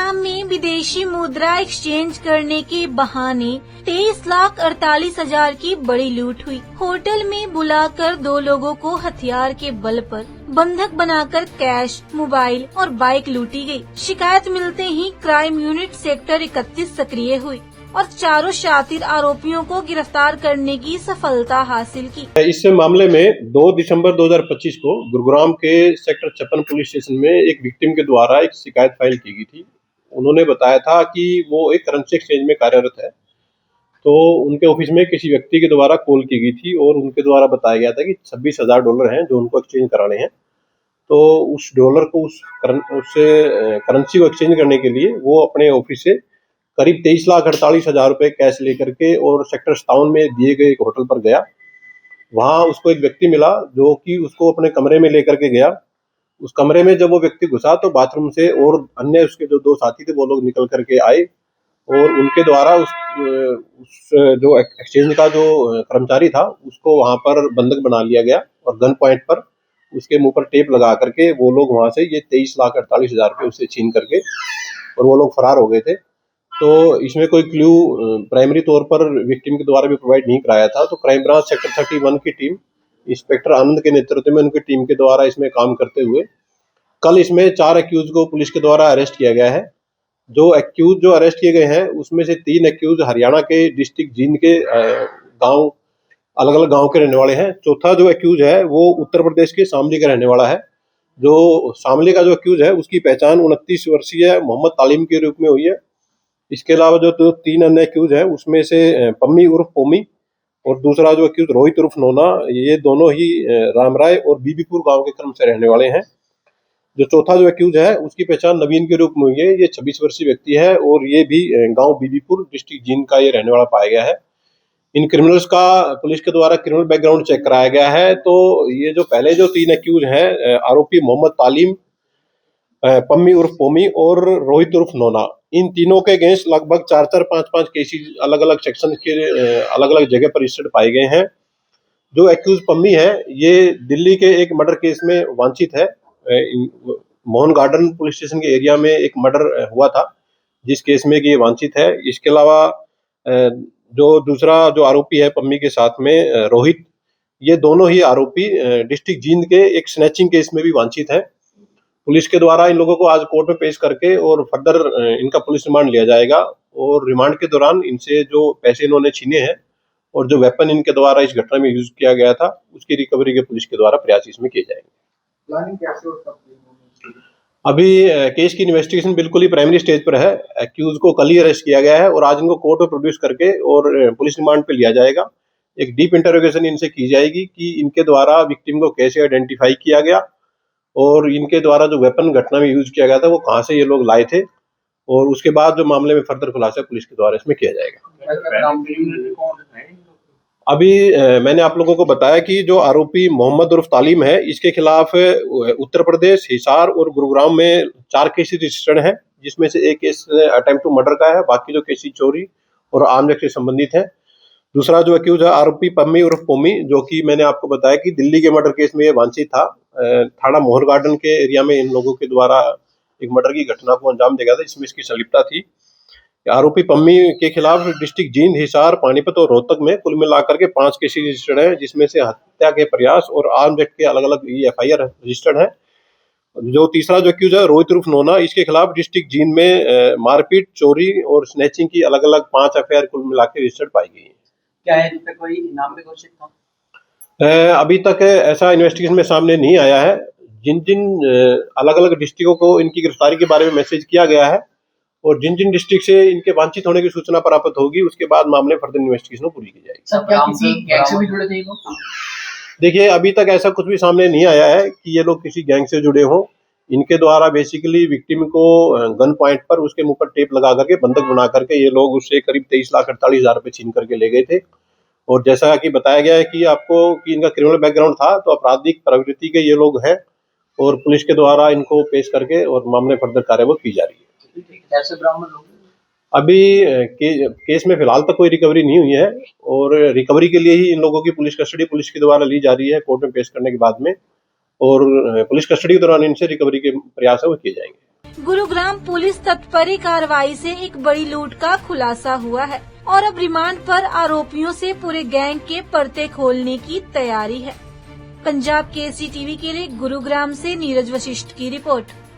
गुरुग्राम में विदेशी मुद्रा एक्सचेंज करने के बहाने 23,48,000 की बड़ी लूट हुई। होटल में बुलाकर 2 लोगों को हथियार के बल पर बंधक बनाकर कैश, मोबाइल और बाइक लूटी गई। शिकायत मिलते ही क्राइम यूनिट सेक्टर 31 सक्रिय हुई और चारों शातिर आरोपियों को गिरफ्तार करने की सफलता हासिल की। इस मामले में 2 दिसंबर 2025 को गुरुग्राम के सेक्टर 56 पुलिस स्टेशन में एक विक्टिम के द्वारा एक शिकायत फाइल की गई थी। उन्होंने बताया था कि वो एक करेंसी एक्सचेंज में कार्यरत है, तो उनके ऑफिस में किसी व्यक्ति के द्वारा कॉल की गई थी और उनके द्वारा बताया गया था कि $26,000 हैं जो उनको एक्सचेंज कराने हैं। तो उस डॉलर को उस करेंसी को एक्सचेंज करने के लिए वो अपने ऑफिस से करीब 23,48,000 रुपए कैश लेकर के और सेक्टर 57 में दिए गए एक होटल पर गया। वहां उसको एक व्यक्ति मिला जो कि उसको अपने कमरे में लेकर के गया। उस कमरे में जब वो व्यक्ति घुसा तो बाथरूम से और अन्य उसके जो 2 साथी थे वो लोग निकल करके आए और उनके द्वारा उस जो एक्सचेंज का जो कर्मचारी था उसको वहां पर बंधक बना लिया गया और गन पॉइंट पर उसके मुंह पर टेप लगा करके वो लोग वहां से ये 23,48,000 रुपये उससे छीन करके और वो लोग फरार हो गए थे। तो इसमें कोई क्लू प्राइमरी तौर पर विक्टिम के द्वारा भी प्रोवाइड नहीं कराया था। तो क्राइम ब्रांच सेक्टर 31 की टीम इंस्पेक्टर आनंद के नेतृत्व में उनकी टीम के द्वारा इसमें काम करते हुए कल इसमें 4 एक्यूज को पुलिस के द्वारा अरेस्ट किया गया है। जो एक्यूज जो अरेस्ट किए गए हैं उसमें से 3 एक्यूज हरियाणा के डिस्ट्रिक्ट जींद के गांव अलग अलग गांव के रहने वाले हैं। चौथा जो एक्यूज है वो उत्तर प्रदेश के शामली का रहने वाला है। जो शामली का जो एक्यूज है उसकी पहचान 29 वर्षीय मोहम्मद तालीम के रूप में हुई है। इसके अलावा जो 3 अन्य एक्यूज है उसमें से पम्मी उर्फ पोमी और दूसरा जो एक्यूज रोहित उर्फ नोना, ये दोनों ही रामराय और बीबीपुर गांव के क्रम से रहने वाले हैं। जो चौथा जो एक्यूज है उसकी पहचान नवीन के रूप में हुई है। ये 26 वर्षीय व्यक्ति है और ये भी गांव बीबीपुर डिस्ट्रिक्ट जींद का ये रहने वाला पाया गया है। इन क्रिमिनल्स का पुलिस के द्वारा क्रिमिनल बैकग्राउंड चेक कराया गया है। तो ये जो पहले जो 3 एक्यूज हैं आरोपी मोहम्मद तालीम, पम्मी उर्फ पोमी और रोहित उर्फ नोना, इन तीनों के अगेंस्ट लगभग 4-4, 5-5 केसेस अलग अलग सेक्शन के अलग अलग जगह पर रजिस्टर्ड पाए गए हैं। जो एक्यूज पम्मी है ये दिल्ली के एक मर्डर केस में वांछित है। मोहन गार्डन पुलिस स्टेशन के एरिया में एक मर्डर हुआ था जिस केस में कि ये वांछित है। इसके अलावा जो दूसरा जो आरोपी है पम्मी के साथ में रोहित, ये दोनों ही आरोपी डिस्ट्रिक्ट जींद के एक स्नैचिंग केस में भी वांछित है। पुलिस के द्वारा इन लोगों को आज कोर्ट में पेश करके और फर्दर इनका पुलिस रिमांड लिया जाएगा और रिमांड के दौरान इनसे जो पैसे इन्होंने छीने हैं और जो वेपन इनके द्वारा इस घटना में यूज किया गया था उसकी रिकवरी के पुलिस के द्वारा प्रयास इसमें किए जाएंगे। प्लानिंग कैसे हो? अभी केस की इन्वेस्टिगेशन बिल्कुल ही प्राइमरी स्टेज पर है। एक्यूज को कल ही अरेस्ट किया गया है और आज इनको कोर्ट में प्रोड्यूस करके और पुलिस रिमांड पे लिया जाएगा। एक डीप इंटरोगेशन इनसे की जाएगी कि इनके द्वारा विक्टिम को कैसे आइडेंटिफाई किया गया और इनके द्वारा जो वेपन घटना में यूज किया गया था वो कहाँ से ये लोग लाए थे और उसके बाद जो मामले में फर्दर खुलासा पुलिस के द्वारा इसमें किया जाएगा। अभी मैंने आप लोगों को बताया कि जो आरोपी मोहम्मद उर्फ तालीम है इसके खिलाफ उत्तर प्रदेश, हिसार और गुरुग्राम में 4 केसेस रजिस्टर्ड हैं, जिसमें से एक केस अटेम्प्ट टू मर्डर का है, बाकी जो केसेस चोरी और आर्म्स एक्ट से संबंधित है। दूसरा जो एक्यूज है आरोपी पम्मी उर्फ पोमी, जो कि मैंने आपको बताया कि दिल्ली के मर्डर केस में ये वांछित था। थाना मोहन गार्डन के एरिया में इन लोगों के द्वारा एक मर्डर की घटना को अंजाम दिया गया था जिसमें इसकी संलिप्तता थी। आरोपी पम्मी के खिलाफ डिस्ट्रिक्ट जींद, हिसार, पानीपत और रोहतक में कुल मिलाकर के 5 केसेस रजिस्टर्ड हैं, जिसमें से हत्या के प्रयास और आर्म्स एक्ट के अलग अलग FIR रजिस्टर्ड है। जो तीसरा जो एक्यूज है रोहित उर्फ नोना, इसके खिलाफ डिस्ट्रिक्ट जींद में मारपीट, चोरी और स्नैचिंग की अलग अलग 5 FIR कुल मिलाकर रजिस्टर्ड पाई गई है। क्या है इन पे कोई इनाम भी घोषित था? अभी तक ऐसा इन्वेस्टिगेशन में सामने नहीं आया है। जिन जिन अलग अलग डिस्ट्रिक्टों को इनकी गिरफ्तारी के बारे में मैसेज किया गया है और जिन जिन डिस्ट्रिक्ट से इनके वांछित होने की सूचना प्राप्त होगी उसके बाद मामले फर्दर इन्वेस्टिगेशन पूरी की जाएगी। सर, क्या किसी गैंग से भी जुड़े थे ये लोग? देखिए, अभी तक ऐसा कुछ भी सामने नहीं आया है कि ये लोग किसी गैंग से जुड़े हों। इनके द्वारा बेसिकली विक्टिम को गन पॉइंट पर उसके मुंह पर टेप लगा करके बंधक बना करके ये लोग उससे करीब 23,48,000 रुपये छीन करके ले गए थे। और जैसा कि बताया गया है कि आपको कि इनका क्रिमिनल बैकग्राउंड था, तो आपराधिक प्रवृत्ति के ये लोग हैं और पुलिस के द्वारा इनको पेश करके और मामले फर्दर कार्यवाही की जा रही है। कैसे बरामद होंगे? अभी केस में फिलहाल तक कोई रिकवरी नहीं हुई है और रिकवरी के लिए ही इन लोगों की पुलिस कस्टडी पुलिस के द्वारा ली जा रही है कोर्ट में पेश करने के बाद में, और पुलिस कस्टडी के दौरान इनसे रिकवरी के प्रयास है वो किए जाएंगे। गुरुग्राम पुलिस तत्परी कार्रवाई से एक बड़ी लूट का खुलासा हुआ है और अब रिमांड पर आरोपियों से पूरे गैंग के पर्दे खोलने की तैयारी है। पंजाब केसरी टीवी के लिए गुरुग्राम से नीरज वशिष्ठ की रिपोर्ट।